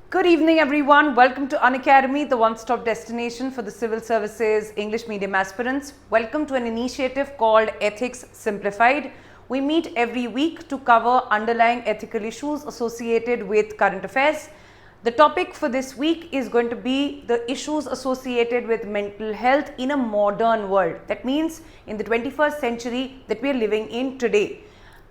Good evening, everyone. Welcome to Unacademy, the one-stop destination for the civil services English medium aspirants. Welcome to an initiative called Ethics Simplified. We meet every week to cover underlying ethical issues associated with current affairs. The topic for this week is going to be the issues associated with mental health in a modern world. That means in the 21st century that we are living in today.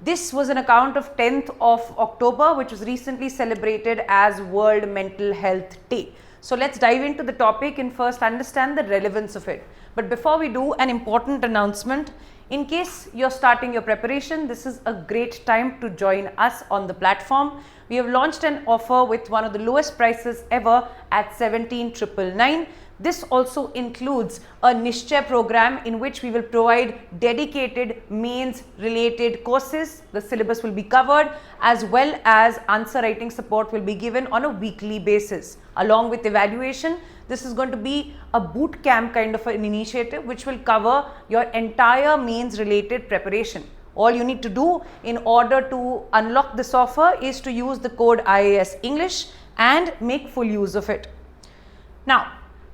This was an account of 10th of October, which was recently celebrated as World Mental Health Day. So let's dive into the topic and first understand the relevance of it. But before we do, an important announcement. In case you're starting your preparation, this is a great time to join us on the platform. We have launched an offer with one of the lowest prices ever at 17,999. This also includes a Nishchay program in which we will provide dedicated mains related courses. The syllabus will be covered as well as answer writing support will be given on a weekly basis. Along with evaluation, this is going to be a boot camp kind of an initiative which will cover your entire mains related preparation. All you need to do in order to unlock this offer is to use the code IAS English and make full use of it. Now,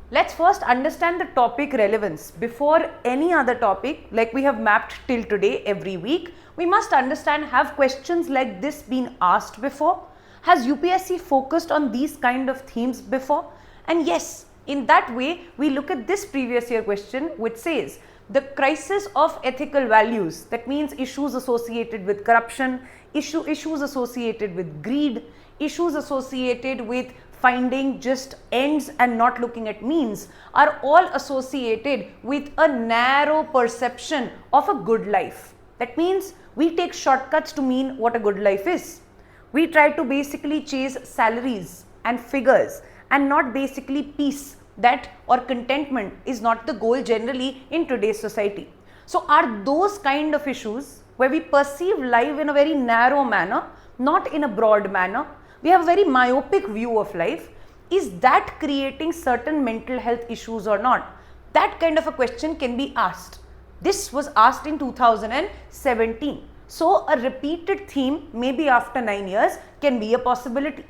let's first understand the topic relevance. Before any other topic, like we have mapped till today every week, we must understand, have questions like this been asked before? Has UPSC focused on these kind of themes before? And yes, in that way, we look at this previous year question which says, the crisis of ethical values, that means issues associated with corruption, issues associated with greed, issues associated with finding just ends and not looking at means, are all associated with a narrow perception of a good life. That means we take shortcuts to mean what a good life is. We try to basically chase salaries and figures and not basically peace, that or contentment is not the goal generally in today's society. So are those kind of issues where we perceive life in a very narrow manner, not in a broad manner, we have a very myopic view of life, is that creating certain mental health issues or not? That kind of a question can be asked. This was asked in 2017. So a repeated theme, maybe after 9 years, can be a possibility.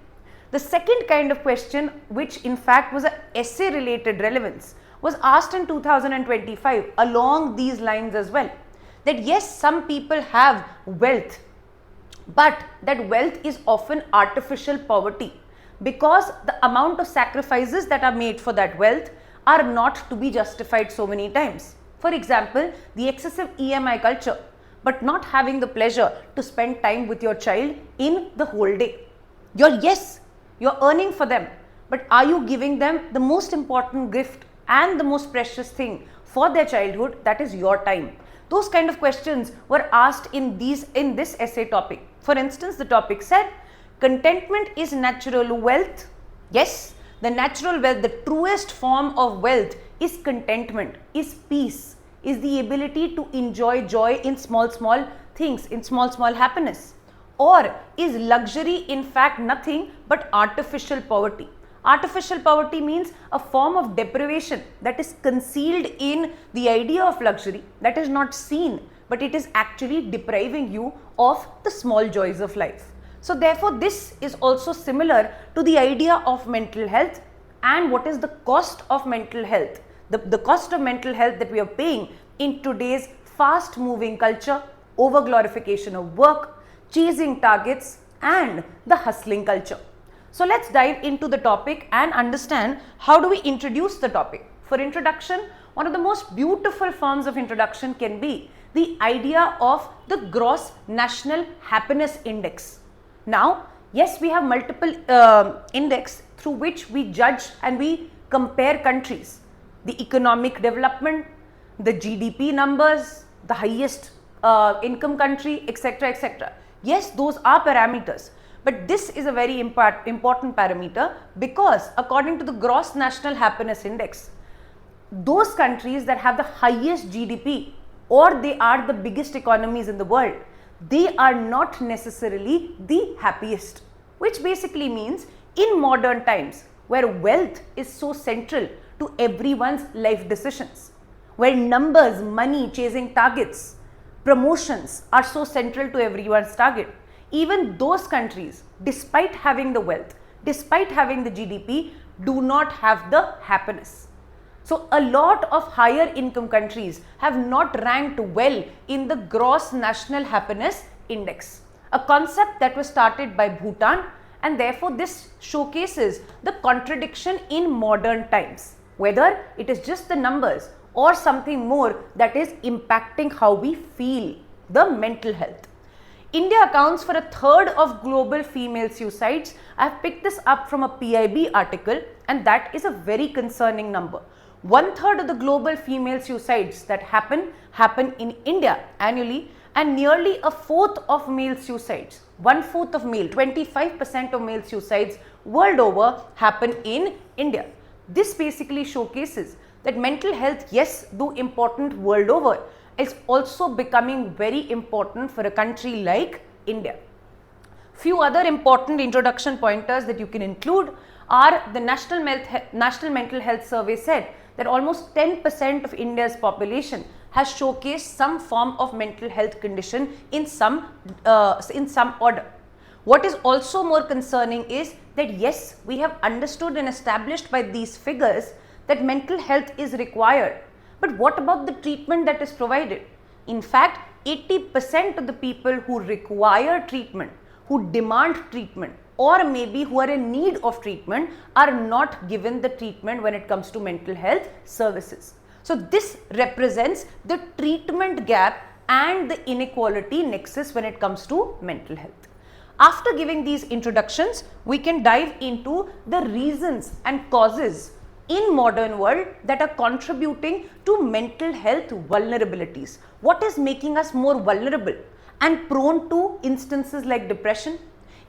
The second kind of question, which in fact was an essay related relevance, was asked in 2025 along these lines as well. That yes, some people have wealth, but that wealth is often artificial poverty because the amount of sacrifices that are made for that wealth are not to be justified so many times. For example, the excessive EMI culture, but not having the pleasure to spend time with your child in the whole day. You're earning for them, but are you giving them the most important gift and the most precious thing for their childhood, that is your time? Those kind of questions were asked in this essay topic. For instance, the topic said, contentment is natural wealth. Yes, the natural wealth, the truest form of wealth is contentment, is peace, is the ability to enjoy joy in small things, in small happiness. Or is luxury in fact nothing but artificial poverty? Artificial poverty means a form of deprivation that is concealed in the idea of luxury, that is not seen, but it is actually depriving you of the small joys of life. So therefore, this is also similar to the idea of mental health and what is the cost of mental health. The cost of mental health that we are paying in today's fast moving culture, over glorification of work, chasing targets and the hustling culture. So let's dive into the topic and understand how do we introduce the topic. For introduction, one of the most beautiful forms of introduction can be the idea of the gross national happiness index. Now, yes, we have multiple index through which we judge and we compare countries. The economic development, the GDP numbers, the highest income country, etc., etc. Yes, those are parameters, but this is a very important parameter because according to the gross national happiness index, those countries that have the highest GDP or they are the biggest economies in the world, they are not necessarily the happiest, which basically means in modern times where wealth is so central to everyone's life decisions, where numbers, money, chasing targets, promotions are so central to everyone's target, even those countries, despite having the wealth, despite having the GDP, do not have the happiness. So a lot of higher income countries have not ranked well in the gross national happiness index, a concept that was started by Bhutan, and therefore this showcases the contradiction in modern times, whether it is just the numbers or something more that is impacting how we feel, the mental health. India accounts for a third of global female suicides. I have picked this up from a PIB article, and that is a very concerning number. 1/3 of the global female suicides that happen in India annually, and nearly a fourth of male suicides, 1/4 of male, 25% of male suicides world over happen in India. This basically showcases that mental health, yes, though important world over, is also becoming very important for a country like India. Few other important introduction pointers that you can include are the National Mental Health Survey said that almost 10% of India's population has showcased some form of mental health condition in some order. What is also more concerning is that yes, we have understood and established by these figures that mental health is required, but what about the treatment that is provided? In fact, 80% of the people who require treatment, who demand treatment, or maybe who are in need of treatment, are not given the treatment when it comes to mental health services. So this represents the treatment gap and the inequality nexus when it comes to mental health. After giving these introductions, we can dive into the reasons and causes in modern world that are contributing to mental health vulnerabilities. What is making us more vulnerable and prone to instances like depression,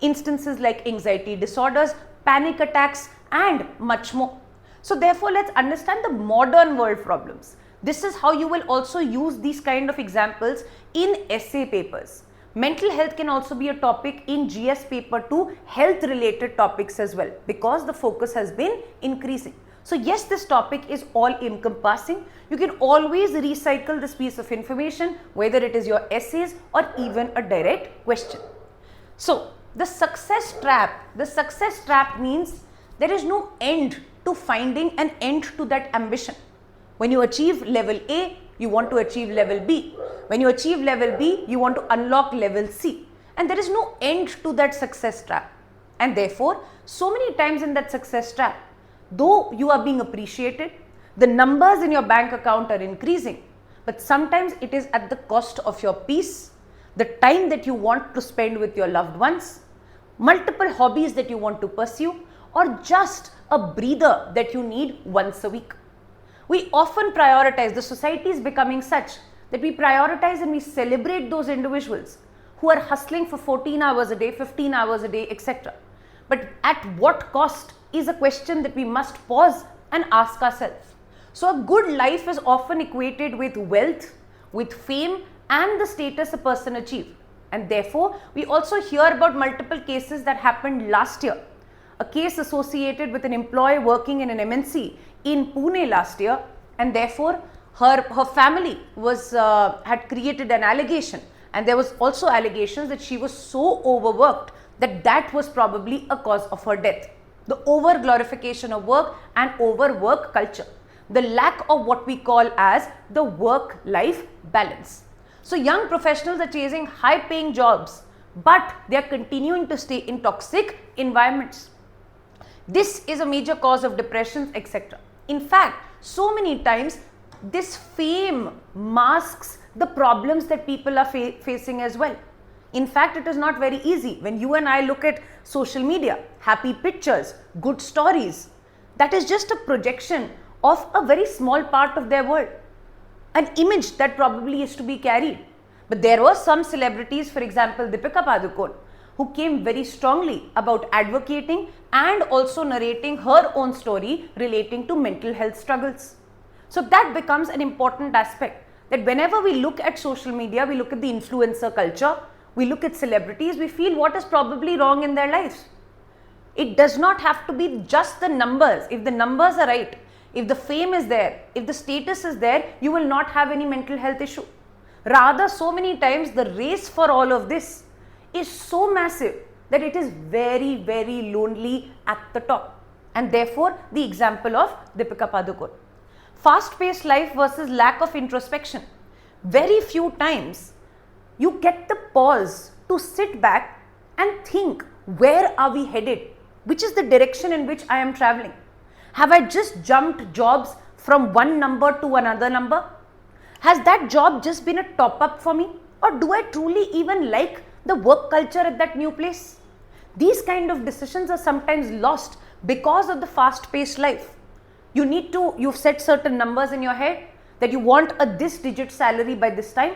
instances like anxiety disorders, panic attacks, and much more. So therefore, let's understand the modern world problems. This is how you will also use these kind of examples in essay papers. Mental health can also be a topic in GS paper 2, health related topics as well, because the focus has been increasing. So yes, this topic is all encompassing. You can always recycle this piece of information, whether it is your essays or even a direct question. So the success trap means there is no end to finding an end to that ambition. When you achieve level A, you want to achieve level B. When you achieve level B, you want to unlock level C. And there is no end to that success trap. And therefore, so many times in that success trap, though you are being appreciated, the numbers in your bank account are increasing, but sometimes it is at the cost of your peace, the time that you want to spend with your loved ones, multiple hobbies that you want to pursue, or just a breather that you need once a week. We often prioritize, the society is becoming such that we prioritize and we celebrate those individuals who are hustling for 14 hours a day, 15 hours a day, etc. But at what cost is a question that we must pause and ask ourselves. So a good life is often equated with wealth, with fame, and the status a person achieves. And therefore, we also hear about multiple cases that happened last year. A case associated with an employee working in an MNC in Pune last year, and therefore her family had created an allegation, and there was also allegations that she was so overworked that was probably a cause of her death. The over glorification of work and overwork culture, the lack of what we call as the work-life balance. So young professionals are chasing high-paying jobs, but they are continuing to stay in toxic environments. This is a major cause of depression, etc. In fact, so many times this fame masks the problems that people are facing as well. In fact, it is not very easy. When you and I look at social media, happy pictures, good stories, that is just a projection of a very small part of their world, an image that probably is to be carried. But there were some celebrities, for example, Deepika Padukone, who came very strongly about advocating and also narrating her own story relating to mental health struggles. So that becomes an important aspect, that whenever we look at social media, we look at the influencer culture, we look at celebrities, we feel what is probably wrong in their lives. It does not have to be just the numbers. If the numbers are right, if the fame is there, if the status is there, you will not have any mental health issue. Rather, so many times the race for all of this is so massive that it is very, very lonely at the top. And therefore, the example of Deepika Padukone. Fast-paced life versus lack of introspection. Very few times you get the pause to sit back and think, where are we headed? Which is the direction in which I am traveling? Have I just jumped jobs from one number to another number? Has that job just been a top-up for me? Or do I truly even like the work culture at that new place? These kind of decisions are sometimes lost because of the fast-paced life. You've set certain numbers in your head that you want a this digit salary by this time,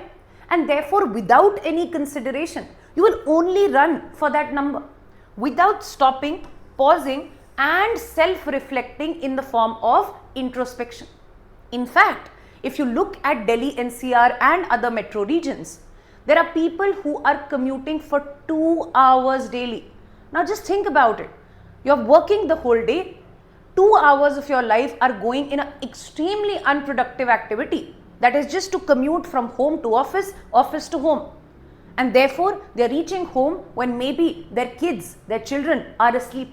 and therefore without any consideration, you will only run for that number without stopping, pausing and self-reflecting in the form of introspection. In fact, if you look at Delhi NCR and other metro regions, there are people who are commuting for 2 hours daily. Now just think about it. You're working the whole day, 2 hours of your life are going in an extremely unproductive activity, that is just to commute from home to office, office to home. And therefore, they're reaching home when maybe their kids, their children are asleep.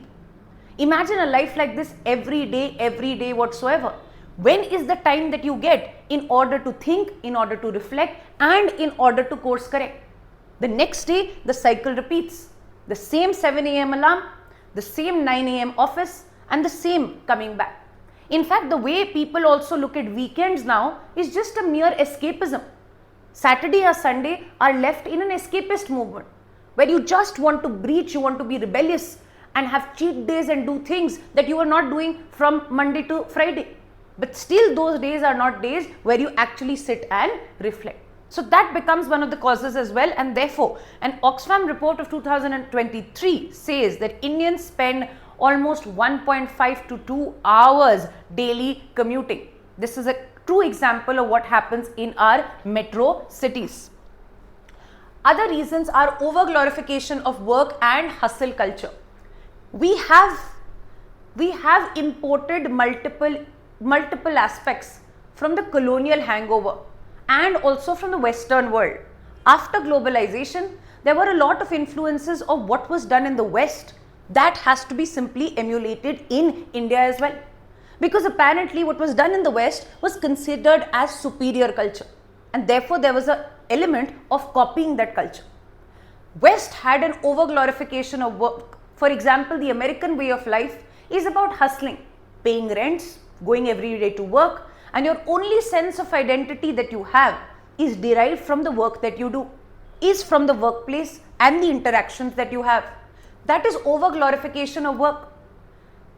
Imagine a life like this every day whatsoever. When is the time that you get in order to think, in order to reflect, and in order to course correct? The next day, the cycle repeats. The same 7 a.m. alarm, the same 9 a.m. office, and the same coming back. In fact, the way people also look at weekends now is just a mere escapism. Saturday or Sunday are left in an escapist movement, where you just want to breach, you want to be rebellious and have cheat days and do things that you are not doing from Monday to Friday. But still those days are not days where you actually sit and reflect. So that becomes one of the causes as well, and therefore an Oxfam report of 2023 says that Indians spend almost 1.5 to 2 hours daily commuting. This is a true example of what happens in our metro cities. Other reasons are over-glorification of work and hustle culture. We have imported multiple aspects from the colonial hangover and also from the Western world. After globalization, there were a lot of influences of what was done in the West that has to be simply emulated in India as well. Because apparently what was done in the West was considered as superior culture, and therefore there was an element of copying that culture. West had an over-glorification of work. For example, the American way of life is about hustling, paying rents, going every day to work, and your only sense of identity that you have is derived from the work that you do, is from the workplace and the interactions that you have. That is over-glorification of work.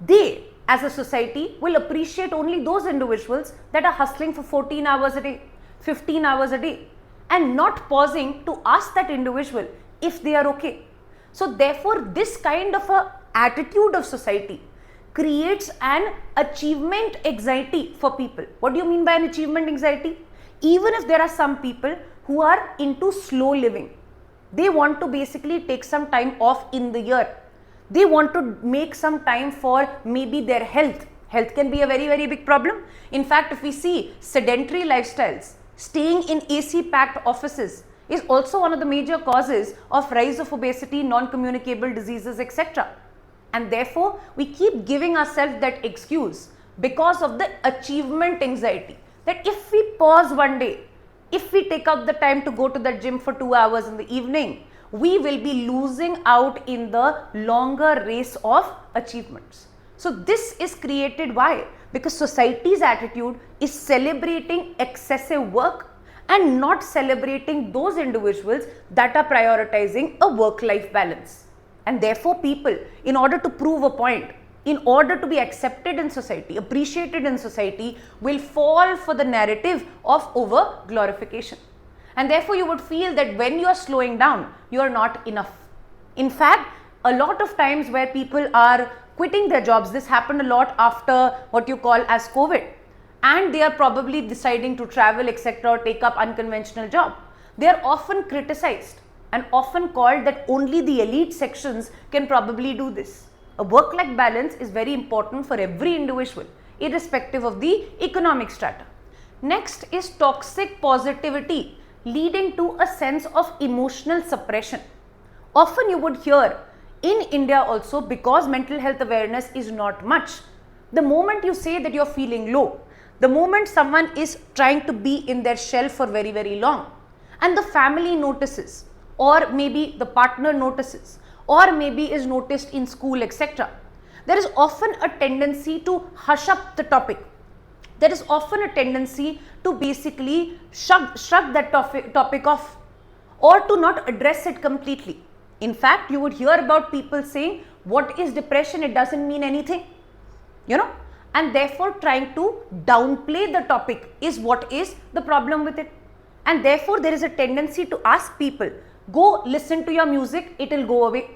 They, as a society, will appreciate only those individuals that are hustling for 14 hours a day, 15 hours a day, and not pausing to ask that individual if they are okay. So therefore, this kind of a attitude of society creates an achievement anxiety for people. What do you mean by an achievement anxiety? Even if there are some people who are into slow living, they want to basically take some time off in the year. They want to make some time for maybe their health. Health can be a very, very big problem. In fact, if we see sedentary lifestyles, staying in AC-packed offices is also one of the major causes of rise of obesity, non-communicable diseases, etc. And therefore, we keep giving ourselves that excuse because of the achievement anxiety, that if we pause one day, if we take out the time to go to the gym for 2 hours in the evening, we will be losing out in the longer race of achievements. So this is created why? Because society's attitude is celebrating excessive work and not celebrating those individuals that are prioritizing a work-life balance. And therefore people, in order to prove a point, in order to be accepted in society, appreciated in society, will fall for the narrative of over-glorification. And therefore you would feel that when you are slowing down, you are not enough. In fact, a lot of times where people are quitting their jobs, this happened a lot after what you call as COVID, and they are probably deciding to travel, etc., or take up unconventional job. They are often criticized and often called that only the elite sections can probably do this. A work-life balance is very important for every individual, irrespective of the economic strata. Next is toxic positivity, leading to a sense of emotional suppression. Often you would hear in India also, because mental health awareness is not much, the moment you say that you're feeling low, the moment someone is trying to be in their shell for very, very long, and the family notices, or maybe the partner notices, or maybe is noticed in school, etc., there is often a tendency to hush up the topic. There is often a tendency to basically shrug that topic off, or to not address it completely. In fact, you would hear about people saying, what is depression? It doesn't mean anything, and therefore trying to downplay the topic is what is the problem with it. And therefore there is a tendency to ask people, go listen to your music, it will go away.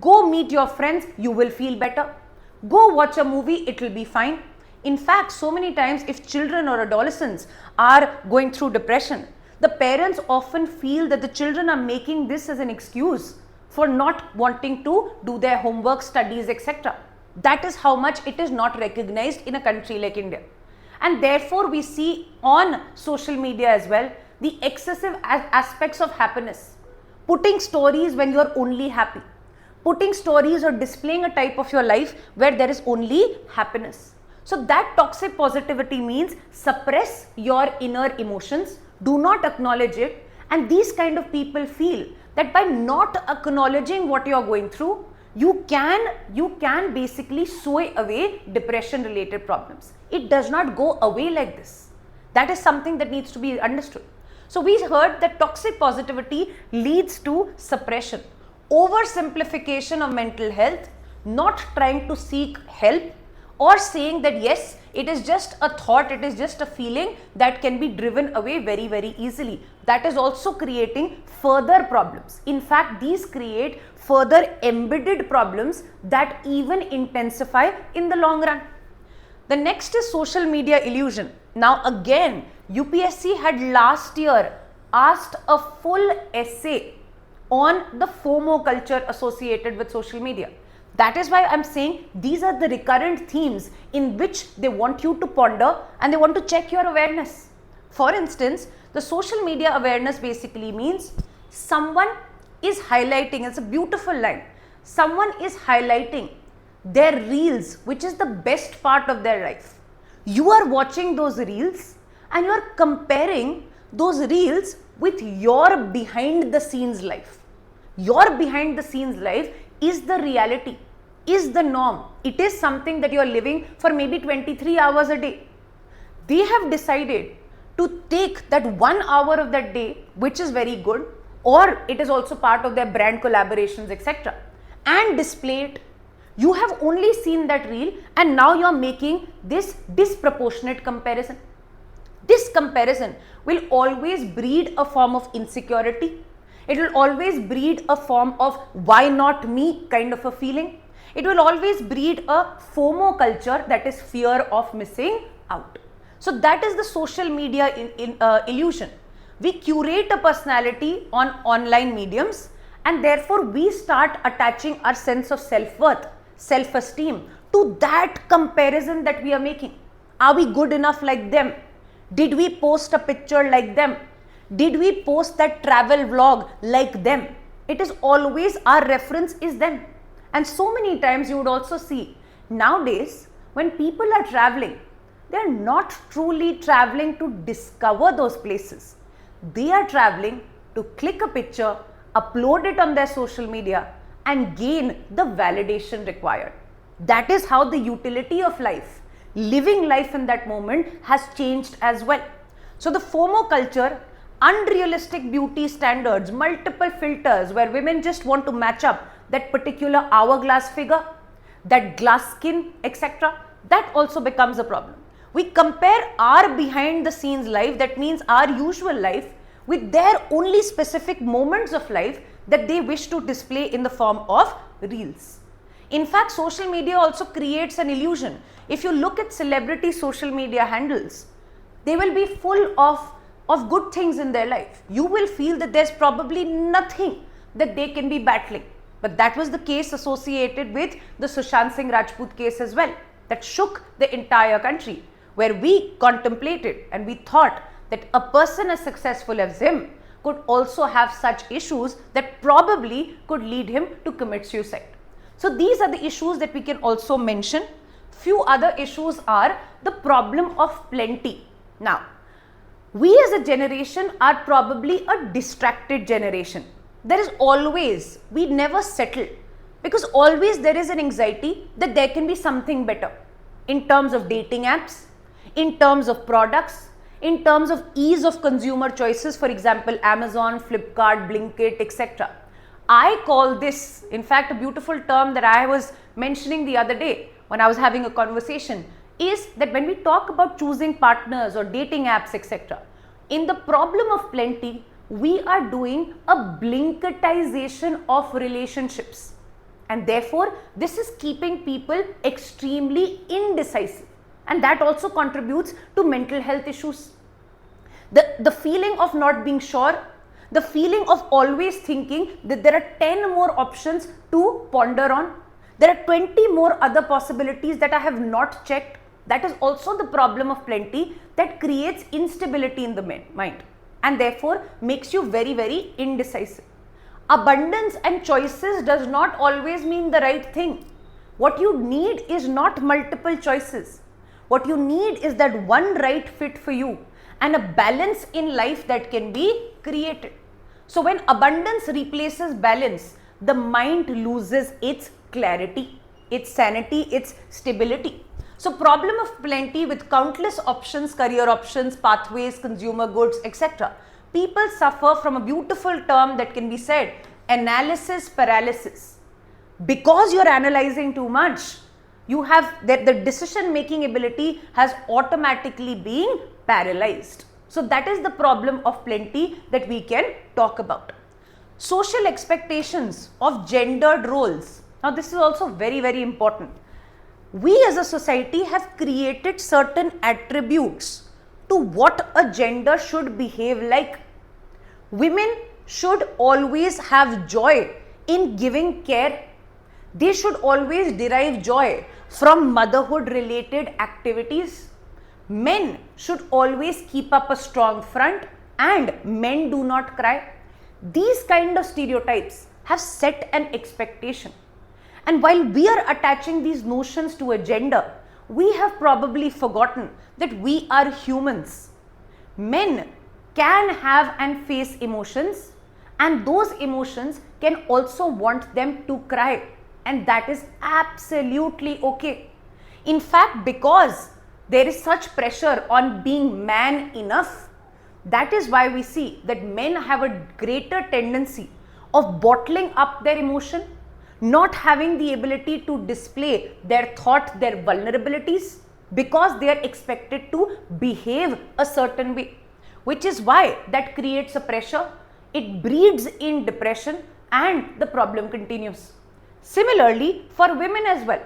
Go meet your friends, you will feel better. Go watch a movie, it will be fine. In fact, so many times if children or adolescents are going through depression, the parents often feel that the children are making this as an excuse for not wanting to do their homework, studies, etc. That is how much it is not recognized in a country like India. And therefore we see on social media as well the excessive aspects of happiness. Putting stories when you are only happy. Putting stories or displaying a type of your life where there is only happiness. So that toxic positivity means suppress your inner emotions, do not acknowledge it, and these kind of people feel that by not acknowledging what you are going through, you can basically sway away depression related problems. It does not go away like this. That is something that needs to be understood. So we heard that toxic positivity leads to suppression, oversimplification of mental health, not trying to seek help, or saying that yes, it is just a thought, it is just a feeling that can be driven away very, very easily. That is also creating further problems. In fact, these create further embedded problems that even intensify in the long run. The next is social media illusion. Now again, UPSC had last year asked a full essay on the FOMO culture associated with social media. That is why I'm saying these are the recurrent themes in which they want you to ponder and they want to check your awareness. For instance, the social media awareness basically means someone is highlighting, it's a beautiful line, someone is highlighting their reels, which is the best part of their life. You are watching those reels and you are comparing those reels with your behind the scenes life. Your behind the scenes life is the reality, is the norm. It is something that you are living for maybe 23 hours a day. They have decided to take that 1 hour of that day, which is very good, or it is also part of their brand collaborations, etc., and display it. You have only seen that reel and now you are making this disproportionate comparison. This comparison will always breed a form of insecurity. It will always breed a form of why not me kind of a feeling. It will always breed a FOMO culture, that is fear of missing out. So that is the social media illusion. We curate a personality on online mediums and therefore we start attaching our sense of self-worth, self-esteem to that comparison that we are making. Are we good enough like them? Did we post a picture like them? Did we post that travel vlog like them? It is always our reference is them. And so many times you would also see nowadays when people are traveling, they are not truly traveling to discover those places. They are traveling to click a picture, upload it on their social media and gain the validation required. That is how the utility of life, living life in that moment has changed as well. So the FOMO culture, unrealistic beauty standards, multiple filters where women just want to match up that particular hourglass figure, that glass skin, etc., that also becomes a problem. We compare our behind the scenes life, that means our usual life, with their only specific moments of life that they wish to display in the form of reels. In fact, social media also creates an illusion. If you look at celebrity social media handles, they will be full of good things in their life. You will feel that there's probably nothing that they can be battling. But that was the case associated with the Sushant Singh Rajput case as well, that shook the entire country, where we contemplated and we thought that a person as successful as him could also have such issues that probably could lead him to commit suicide. So these are the issues that we can also mention. Few other issues are the problem of plenty. Now, we as a generation are probably a distracted generation. There is always, we never settle, because always there is an anxiety that there can be something better in terms of dating apps, in terms of products, in terms of ease of consumer choices, for example, Amazon, Flipkart, Blinkit, etc. I call this, in fact, a beautiful term that I was mentioning the other day when I was having a conversation, is that when we talk about choosing partners or dating apps, etc., in the problem of plenty, we are doing a Blinkitization of relationships. And therefore, this is keeping people extremely indecisive. And that also contributes to mental health issues. The feeling of not being sure, the feeling of always thinking that there are 10 more options to ponder on, there are 20 more other possibilities that I have not checked. That is also the problem of plenty that creates instability in the mind and therefore makes you very, very indecisive. Abundance and choices does not always mean the right thing. What you need is not multiple choices. What you need is that one right fit for you and a balance in life that can be created. So when abundance replaces balance, the mind loses its clarity, its sanity, its stability. So problem of plenty with countless options, career options, pathways, consumer goods, etc. People suffer from a beautiful term that can be said, analysis paralysis. Because you're analyzing too much, you have that the decision making ability has automatically been paralyzed. So that is the problem of plenty that we can talk about. Social expectations of gendered roles. Now this is also very, very important. We as a society have created certain attributes to what a gender should behave like. Women should always have joy in giving care. They should always derive joy from motherhood related activities. Men should always keep up a strong front and men do not cry. These kind of stereotypes have set an expectation. And while we are attaching these notions to a gender, we have probably forgotten that we are humans. Men can have and face emotions, and those emotions can also want them to cry, and that is absolutely okay. In fact, because there is such pressure on being man enough, that is why we see that men have a greater tendency of bottling up their emotion, not having the ability to display their thought, their vulnerabilities, because they are expected to behave a certain way, which is why that creates a pressure. It breeds in depression and the problem continues. Similarly, for women as well,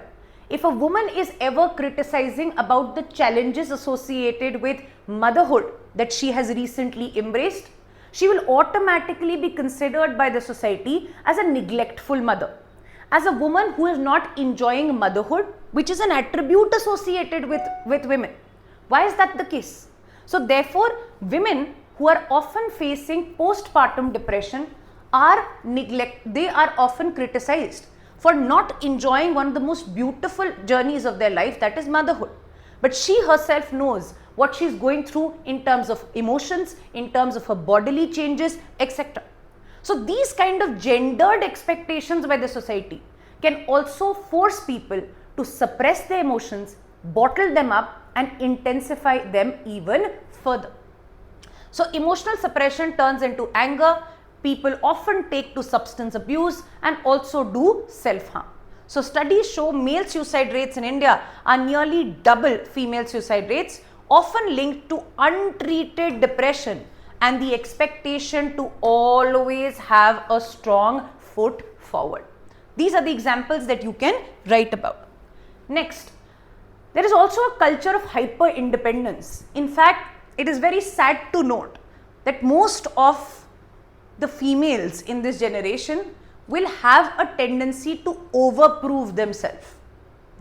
if a woman is ever criticizing about the challenges associated with motherhood that she has recently embraced, she will automatically be considered by the society as a neglectful mother, as a woman who is not enjoying motherhood, which is an attribute associated with women. Why is that the case? So therefore, women who are often facing postpartum depression they are often criticized for not enjoying one of the most beautiful journeys of their life, that is motherhood. But she herself knows what she is going through in terms of emotions, in terms of her bodily changes, etc. So these kind of gendered expectations by the society can also force people to suppress their emotions, bottle them up and intensify them even further. So emotional suppression turns into anger. People often take to substance abuse and also do self-harm. So studies show male suicide rates in India are nearly double female suicide rates, often linked to untreated depression and the expectation to always have a strong foot forward. These are the examples that you can write about. Next, there is also a culture of hyper independence. In fact, it is very sad to note that most of the females in this generation will have a tendency to overprove themselves.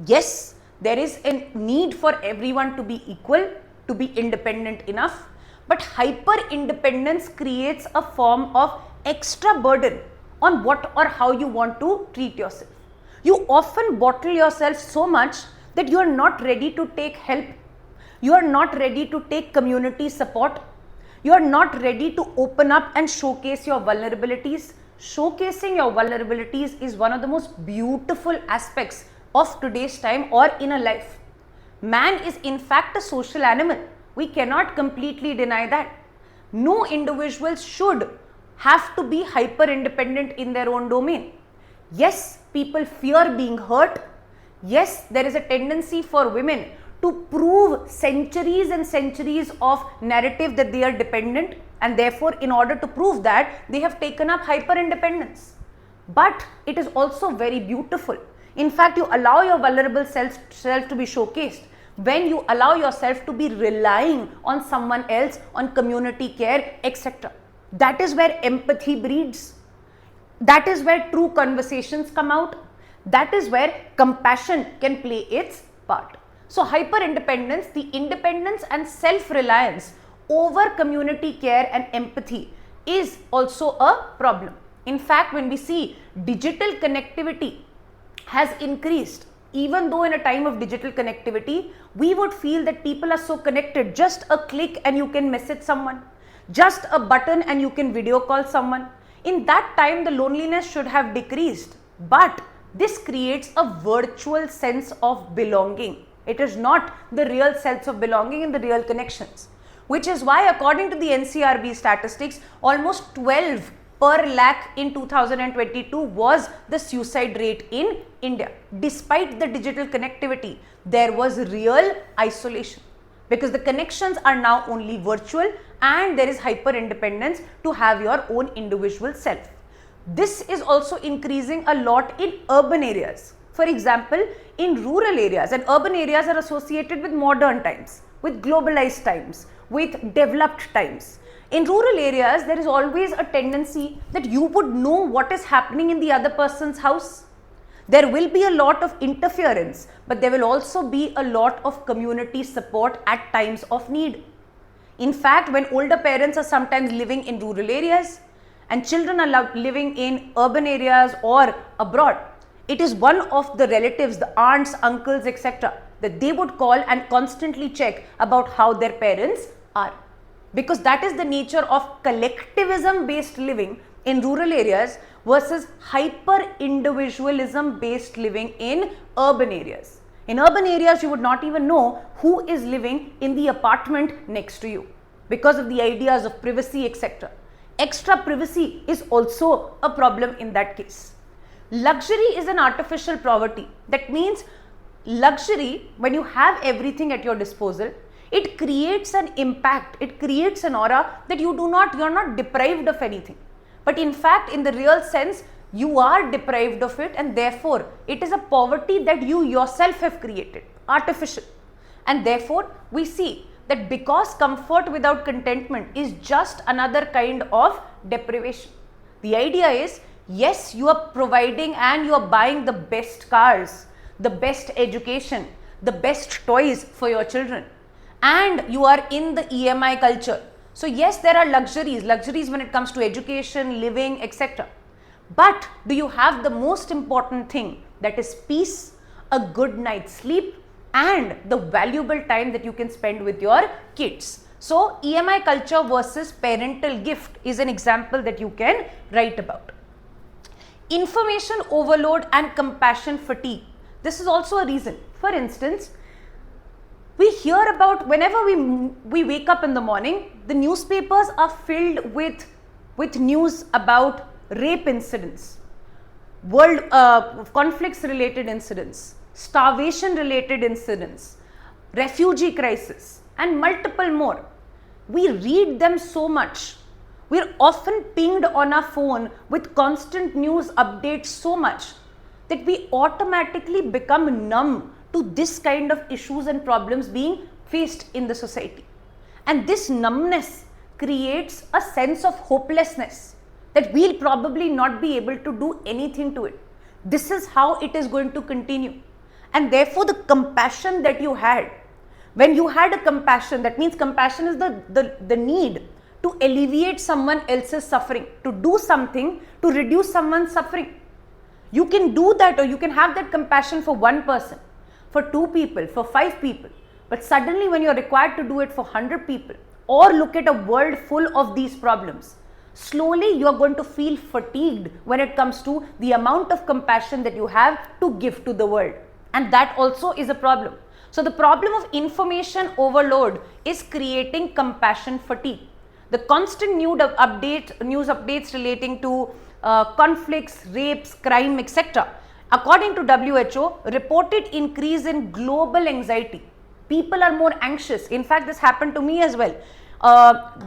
Yes, there is a need for everyone to be equal, to be independent enough, but hyper independence creates a form of extra burden on what or how you want to treat yourself. You often bottle yourself so much that you are not ready to take help. You are not ready to take community support. You are not ready to open up and showcase your vulnerabilities. Showcasing your vulnerabilities is one of the most beautiful aspects of today's time or in a life. Man is in fact a social animal. We cannot completely deny that. No individual should have to be hyper independent in their own domain. Yes, people fear being hurt. Yes, there is a tendency for women to prove centuries and centuries of narrative that they are dependent, and therefore in order to prove that they have taken up hyper independence. But it is also very beautiful. In fact, you allow your vulnerable self to be showcased when you allow yourself to be relying on someone else, on community care, etc. That is where empathy breeds. That is where true conversations come out. That is where compassion can play its part. So hyper independence, the independence and self-reliance over community care and empathy is also a problem. In fact, when we see digital connectivity has increased, even though in a time of digital connectivity, we would feel that people are so connected, just a click and you can message someone, just a button and you can video call someone. In that time, the loneliness should have decreased, but this creates a virtual sense of belonging. It is not the real sense of belonging in the real connections, which is why according to the NCRB statistics, almost 12 per lakh in 2022 was the suicide rate in India. Despite the digital connectivity, there was real isolation because the connections are now only virtual and there is hyper independence to have your own individual self. This is also increasing a lot in urban areas. For example, in rural areas, and urban areas are associated with modern times, with globalized times, with developed times. In rural areas, there is always a tendency that you would know what is happening in the other person's house. There will be a lot of interference, but there will also be a lot of community support at times of need. In fact, when older parents are sometimes living in rural areas and children are living in urban areas or abroad, it is one of the relatives, the aunts, uncles, etc., that they would call and constantly check about how their parents are. Because that is the nature of collectivism based living in rural areas versus hyper individualism based living in urban areas. In urban areas, you would not even know who is living in the apartment next to you because of the ideas of privacy, etc. Extra privacy is also a problem in that case. Luxury is an artificial poverty. That means luxury, when you have everything at your disposal, it creates an impact, it creates an aura that you are not deprived of anything. But in fact, in the real sense, you are deprived of it, and therefore it is a poverty that you yourself have created, artificial. And therefore we see that because comfort without contentment is just another kind of deprivation. The idea is, yes, you are providing and you are buying the best cars, the best education, the best toys for your children, and you are in the EMI culture. So yes, there are luxuries when it comes to education, living, etc. But do you have the most important thing, that is peace, a good night's sleep, and the valuable time that you can spend with your kids? So EMI culture versus parental gift is an example that you can write about. Information overload and compassion fatigue. This is also a reason. For instance, we hear about, whenever we wake up in the morning, the newspapers are filled with news about rape incidents, world conflicts related incidents, starvation related incidents, refugee crisis, and multiple more. We read them so much. We're often pinged on our phone with constant news updates so much that we automatically become numb to this kind of issues and problems being faced in the society. And this numbness creates a sense of hopelessness that we'll probably not be able to do anything to it. This is how it is going to continue. And therefore the compassion that you had, when you had a compassion, that means compassion is the need to alleviate someone else's suffering, to do something to reduce someone's suffering. You can do that, or you can have that compassion for one person, for two people, for five people. But suddenly when you're required to do it for 100 people, or look at a world full of these problems, slowly you're going to feel fatigued when it comes to the amount of compassion that you have to give to the world. And that also is a problem. So the problem of information overload is creating compassion fatigue. The constant news updates relating to conflicts, rapes, crime, etc. According to WHO, reported increase in global anxiety. People are more anxious. In fact, this happened to me as well.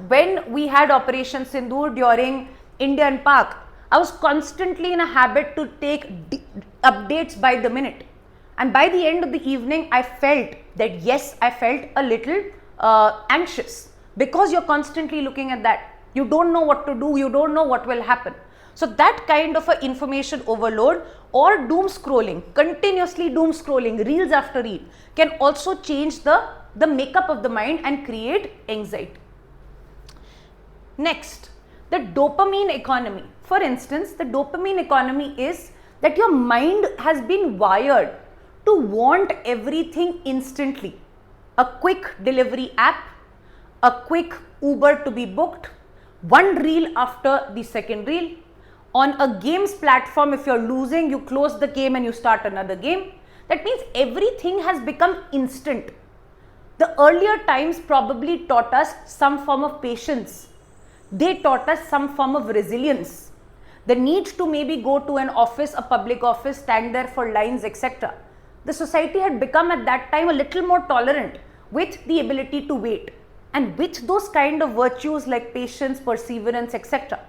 When we had Operation Sindoor during India and Pak, I was constantly in a habit to take updates by the minute. And by the end of the evening, I felt that yes, I felt a little anxious, because you're constantly looking at that. You don't know what to do, you don't know what will happen. So that kind of a information overload or doom scrolling, continuously doom scrolling, reels after reel, can also change the makeup of the mind and create anxiety. Next, the dopamine economy. For instance, the dopamine economy is that your mind has been wired to want everything instantly. A quick delivery app, a quick Uber to be booked, one reel after the second reel. On a games platform, if you're losing, you close the game and you start another game. That means everything has become instant. The earlier times probably taught us some form of patience. They taught us some form of resilience. The need to maybe go to an office, a public office, stand there for lines, etc. The society had become at that time a little more tolerant with the ability to wait. And with those kind of virtues like patience, perseverance, etc.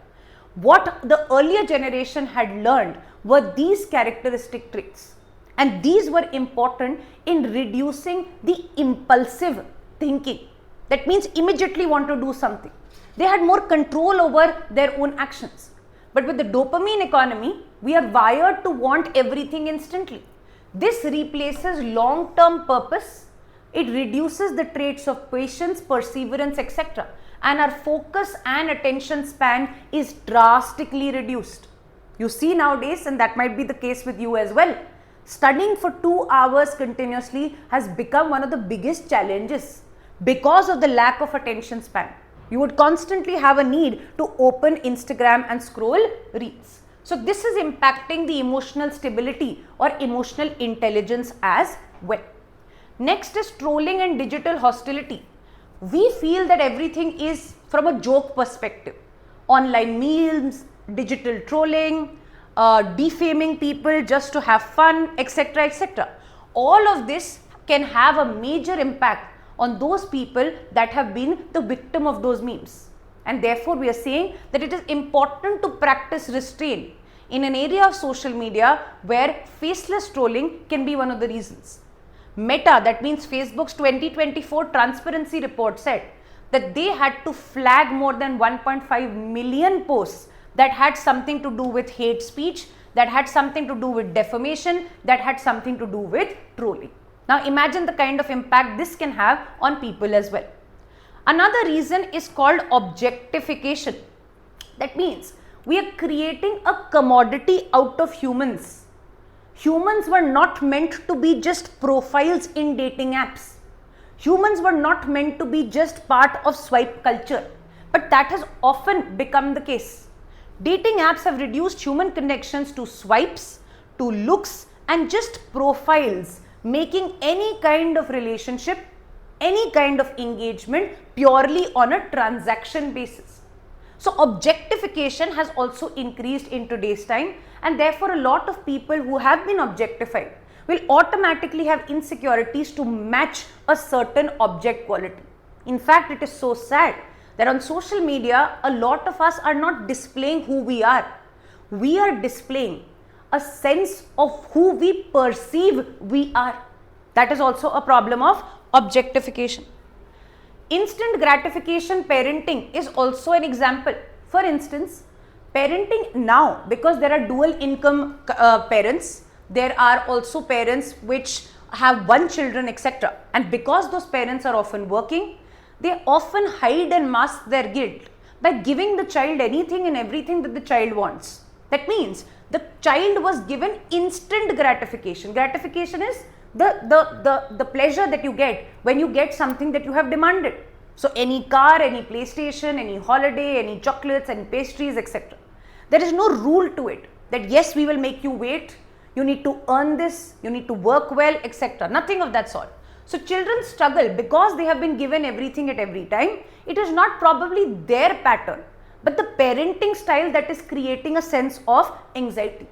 What the earlier generation had learned were these characteristic traits. And these were important in reducing the impulsive thinking. That means immediately want to do something. They had more control over their own actions. But with the dopamine economy, we are wired to want everything instantly. This replaces long-term purpose. It reduces the traits of patience, perseverance, etc. And our focus and attention span is drastically reduced. You see nowadays, and that might be the case with you as well, studying for 2 hours continuously has become one of the biggest challenges because of the lack of attention span. You would constantly have a need to open Instagram and scroll reels. So this is impacting the emotional stability or emotional intelligence as well. Next is trolling and digital hostility. We feel that everything is from a joke perspective. Online memes, digital trolling, defaming people just to have fun, etc., etc. All of this can have a major impact on those people that have been the victim of those memes. And therefore, we are saying that it is important to practice restraint in an area of social media where faceless trolling can be one of the reasons. Meta, that means Facebook's 2024 transparency report, said that they had to flag more than 1.5 million posts that had something to do with hate speech, that had something to do with defamation, that had something to do with trolling. Now imagine the kind of impact this can have on people as well. Another reason is called objectification. That means we are creating a commodity out of humans. Humans were not meant to be just profiles in dating apps. Humans were not meant to be just part of swipe culture, but that has often become the case. Dating apps have reduced human connections to swipes, to looks, and just profiles, making any kind of relationship, any kind of engagement purely on a transaction basis. So objectification has also increased in today's time, and therefore a lot of people who have been objectified will automatically have insecurities to match a certain object quality. In fact, it is so sad that on social media, a lot of us are not displaying who we are. We are displaying a sense of who we perceive we are. That is also a problem of objectification. Instant gratification parenting is also an example. For instance, parenting now, because there are dual income parents, there are also parents which have one children, etc. And because those parents are often working, they often hide and mask their guilt by giving the child anything and everything that the child wants. That means the child was given instant gratification. Gratification is the pleasure that you get when you get something that you have demanded. So any car, any PlayStation, any holiday, any chocolates, any pastries, etc. There is no rule to it that yes, we will make you wait, you need to earn this, you need to work well, etc. Nothing of that sort. So children struggle because they have been given everything at every time. It is not probably their pattern, but the parenting style that is creating a sense of anxiety.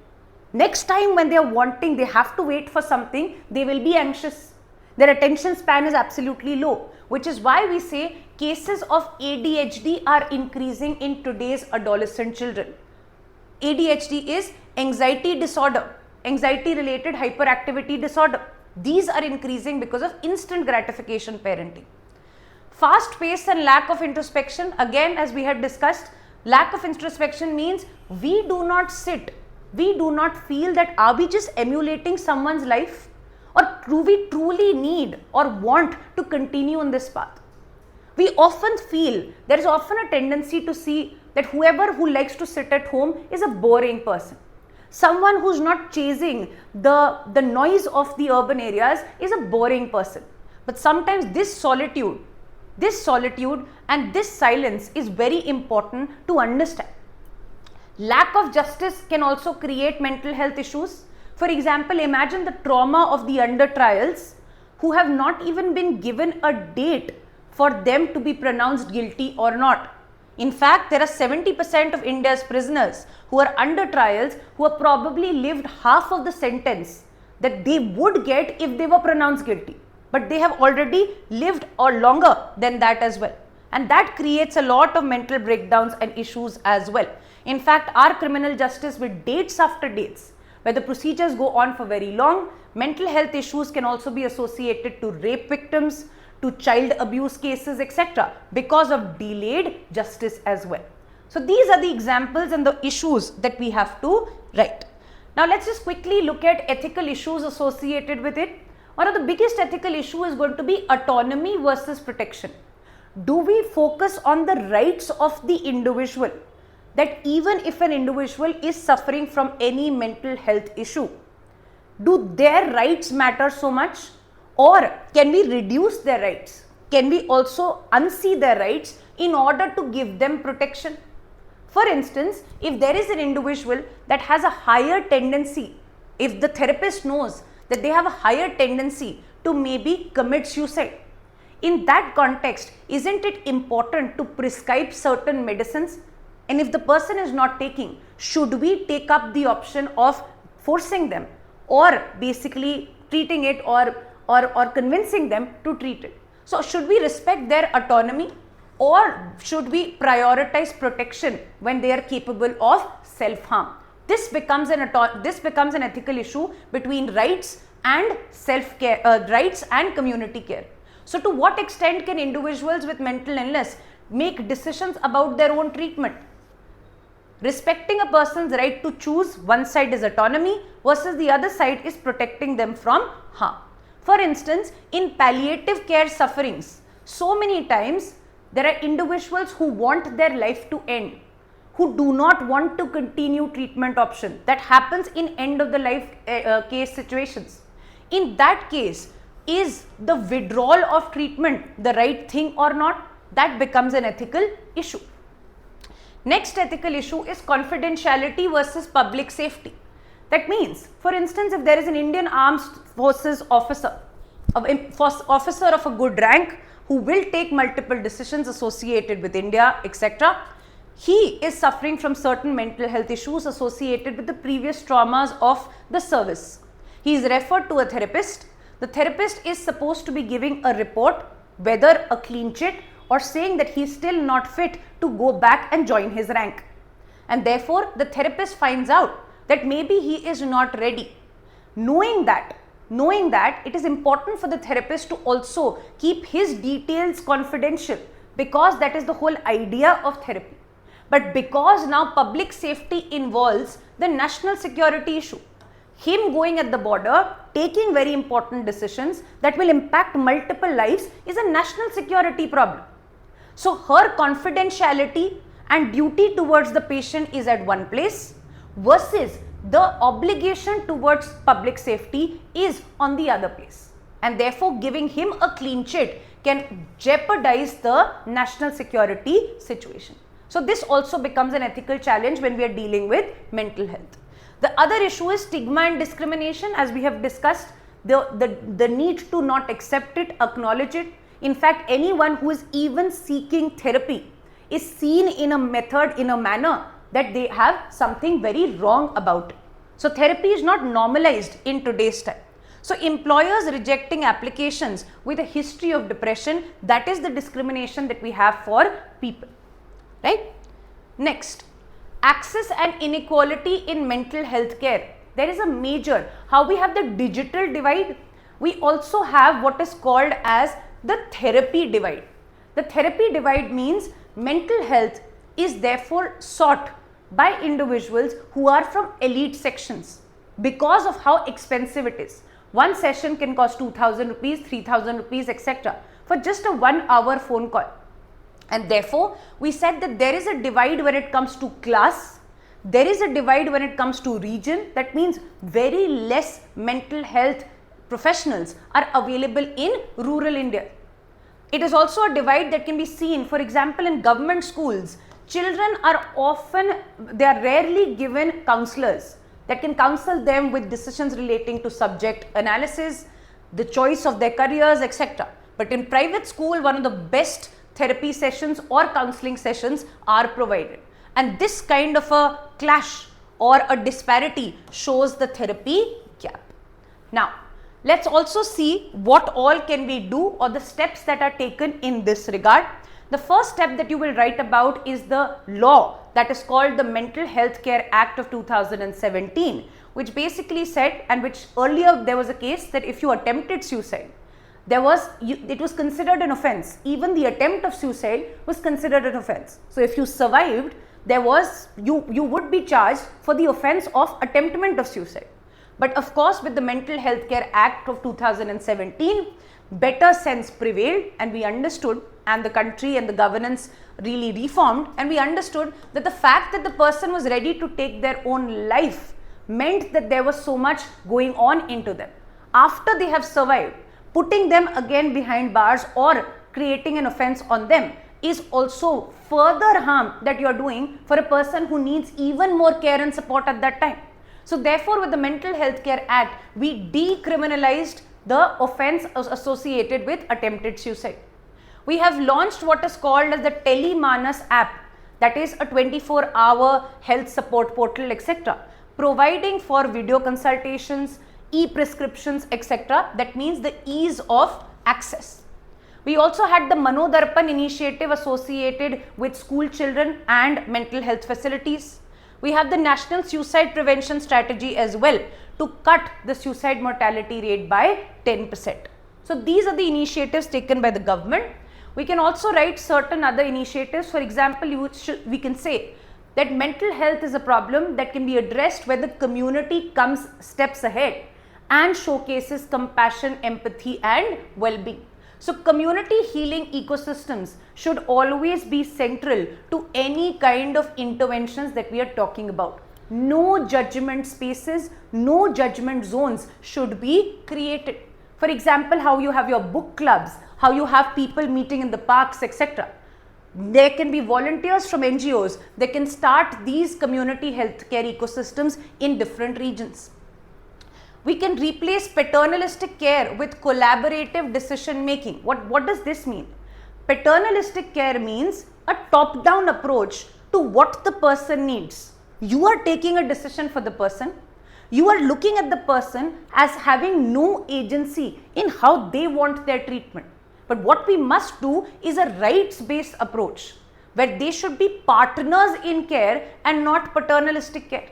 Next time when they are wanting, they have to wait for something, they will be anxious. Their attention span is absolutely low, which is why we say cases of ADHD are increasing in today's adolescent children. ADHD is anxiety disorder, anxiety related hyperactivity disorder. These are increasing because of instant gratification parenting. Fast pace and lack of introspection, again as we had discussed, lack of introspection means we do not sit, we do not feel that are we just emulating someone's life, or do we truly need or want to continue on this path. We often feel, there is often a tendency to see that whoever who likes to sit at home is a boring person. Someone who's not chasing the noise of the urban areas is a boring person. But sometimes this solitude and this silence is very important to understand. Lack of justice can also create mental health issues. For example, imagine the trauma of the under trials who have not even been given a date for them to be pronounced guilty or not. In fact, there are 70% of India's prisoners who are under trials who have probably lived half of the sentence that they would get if they were pronounced guilty. But they have already lived or longer than that as well. And that creates a lot of mental breakdowns and issues as well. In fact, our criminal justice with dates after dates, where the procedures go on for very long, mental health issues can also be associated to rape victims, to child abuse cases, etc. because of delayed justice as well. So these are the examples and the issues that we have to write. Now let's just quickly look at ethical issues associated with it. One of the biggest ethical issue is going to be autonomy versus protection. Do we focus on the rights of the individual? That even if an individual is suffering from any mental health issue, do their rights matter so much? Or can we reduce their rights? Can we also unsee their rights in order to give them protection? For instance, if there is an individual that has a higher tendency, if the therapist knows that they have a higher tendency to maybe commit suicide, in that context, isn't it important to prescribe certain medicines? And if the person is not taking, should we take up the option of forcing them or basically treating it or convincing them to treat it? So should we respect their autonomy or should we prioritize protection when they are capable of self-harm? This becomes an ethical issue between rights and self-care, rights and community care. So to what extent can individuals with mental illness make decisions about their own treatment? Respecting a person's right to choose, one side is autonomy versus the other side is protecting them from harm. For instance, in palliative care sufferings, so many times there are individuals who want their life to end, who do not want to continue treatment option. That happens in end of the life case situations. In that case, is the withdrawal of treatment the right thing or not? That becomes an ethical issue. Next ethical issue is confidentiality versus public safety. That means, for instance, if there is an Indian Armed Forces officer of a good rank who will take multiple decisions associated with India, etc., he is suffering from certain mental health issues associated with the previous traumas of the service. He is referred to a therapist. The therapist is supposed to be giving a report, whether a clean chit or saying that he is still not fit to go back and join his rank. And therefore, the therapist finds out that maybe he is not ready. Knowing that, it is important for the therapist to also keep his details confidential, because that is the whole idea of therapy. But because now public safety involves the national security issue, him going at the border, taking very important decisions that will impact multiple lives is a national security problem. So her confidentiality and duty towards the patient is at one place, versus the obligation towards public safety is on the other place, and therefore giving him a clean sheet can jeopardize the national security situation. So this also becomes an ethical challenge when we are dealing with mental health. The other issue is stigma and discrimination, as we have discussed, the need to not accept it, acknowledge it. In fact, anyone who is even seeking therapy is seen in a method, in a manner that they have something very wrong about it. So therapy is not normalized in today's time. So employers rejecting applications with a history of depression, that is the discrimination that we have for people, right? Next, access and inequality in mental health care. There is a major, how we have the digital divide, we also have what is called as the therapy divide. The therapy divide means mental health is therefore sought by individuals who are from elite sections because of how expensive it is. One session can cost 2,000 rupees, 3,000 rupees, etc. for just a 1 hour phone call. And therefore, we said that there is a divide when it comes to class, there is a divide when it comes to region. That means very less mental health professionals are available in rural India. It is also a divide that can be seen, for example, in government schools. Children are often, they are rarely given counselors that can counsel them with decisions relating to subject analysis, the choice of their careers, etc. But in private school, one of the best therapy sessions or counseling sessions are provided. And this kind of a clash or a disparity shows the therapy gap. Now, let's also see what all can we do or the steps that are taken in this regard. The first step that you will write about is the law that is called the Mental Health Care Act of 2017, which basically said, and which earlier there was a case that if you attempted suicide, it was considered an offense. Even the attempt of suicide was considered an offense. So if you survived, you would be charged for the offense of attemptment of suicide. But of course, with the Mental Health Care Act of 2017, better sense prevailed, and we understood, and the country and the governance really reformed, and we understood that the fact that the person was ready to take their own life meant that there was so much going on into them. After they have survived, putting them again behind bars or creating an offense on them is also further harm that you are doing for a person who needs even more care and support at that time. So therefore, with the Mental Health Care Act, we decriminalized the offense associated with attempted suicide. We have launched what is called as the Telemanas app, that is a 24-hour health support portal, etc., providing for video consultations, e-prescriptions, etc. That means the ease of access. We also had the Manodarpan initiative associated with school children and mental health facilities. We have the National Suicide Prevention Strategy as well to cut the suicide mortality rate by 10%. So these are the initiatives taken by the government. We can also write certain other initiatives. For example, we can say that mental health is a problem that can be addressed where the community comes steps ahead and showcases compassion, empathy and well-being. So community healing ecosystems should always be central to any kind of interventions that we are talking about. No judgment spaces, no judgment zones should be created. For example, how you have your book clubs, how you have people meeting in the parks, etc. There can be volunteers from NGOs that can start these community healthcare ecosystems in different regions. We can replace paternalistic care with collaborative decision making. What does this mean? Paternalistic care means a top-down approach to what the person needs. You are taking a decision for the person. You are looking at the person as having no agency in how they want their treatment. But what we must do is a rights-based approach where they should be partners in care and not paternalistic care.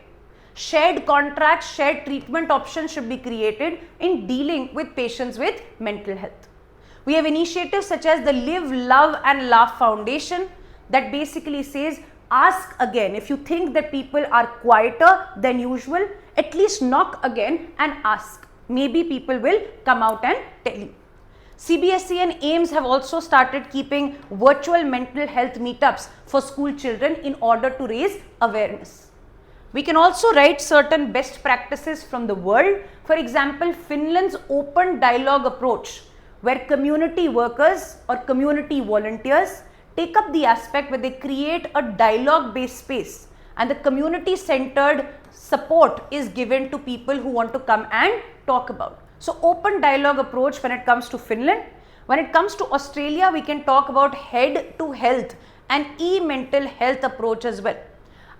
Shared contracts, shared treatment options should be created in dealing with patients with mental health. We have initiatives such as the Live, Love and Laugh Foundation that basically says, ask again. If you think that people are quieter than usual, at least knock again and ask. Maybe people will come out and tell you. CBSE and AIIMS have also started keeping virtual mental health meetups for school children in order to raise awareness. We can also write certain best practices from the world. For example, Finland's open dialogue approach, where community workers or community volunteers take up the aspect where they create a dialogue based space and the community centered support is given to people who want to come and talk about. So open dialogue approach when it comes to Finland. When it comes to Australia, we can talk about head to health and e-mental health approach as well.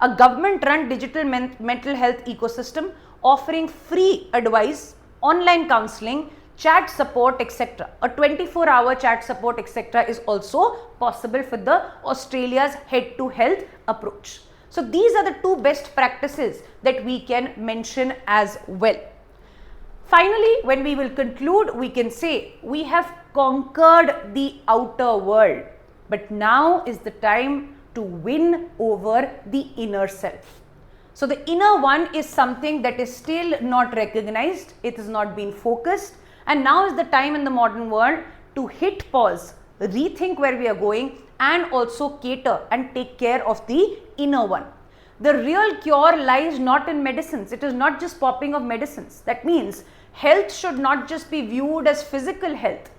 A government run digital mental health ecosystem offering free advice, online counseling, chat support, etc. A 24-hour chat support, etc. is also possible for the Australia's head to health approach. So these are the two best practices that we can mention as well. Finally, when we will conclude, we can say we have conquered the outer world, but now is the time to win over the inner self. So the inner one is something that is still not recognized, it has not been focused, and now is the time in the modern world to hit pause, rethink where we are going, and also cater and take care of the inner one. The real cure lies not in medicines. It is not just popping of medicines. That means health should not just be viewed as physical health,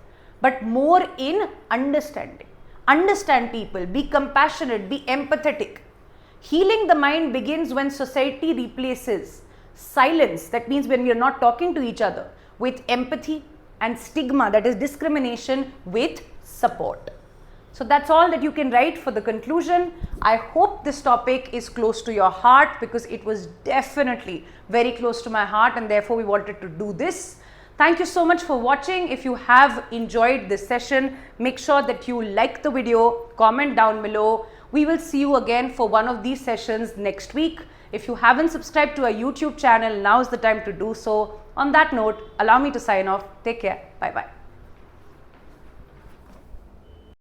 but more in understanding. Understand people, be compassionate, be empathetic. Healing the mind begins when society replaces silence, that means when we are not talking to each other, with empathy, and stigma, that is discrimination, with support. So that's all that you can write for the conclusion. I hope this topic is close to your heart because it was definitely very close to my heart and therefore we wanted to do this. Thank you so much for watching. If you have enjoyed this session, make sure that you like the video, comment down below. We will see you again for one of these sessions next week. If you haven't subscribed to our YouTube channel, now is the time to do so. On that note, allow me to sign off. Take care. Bye-bye.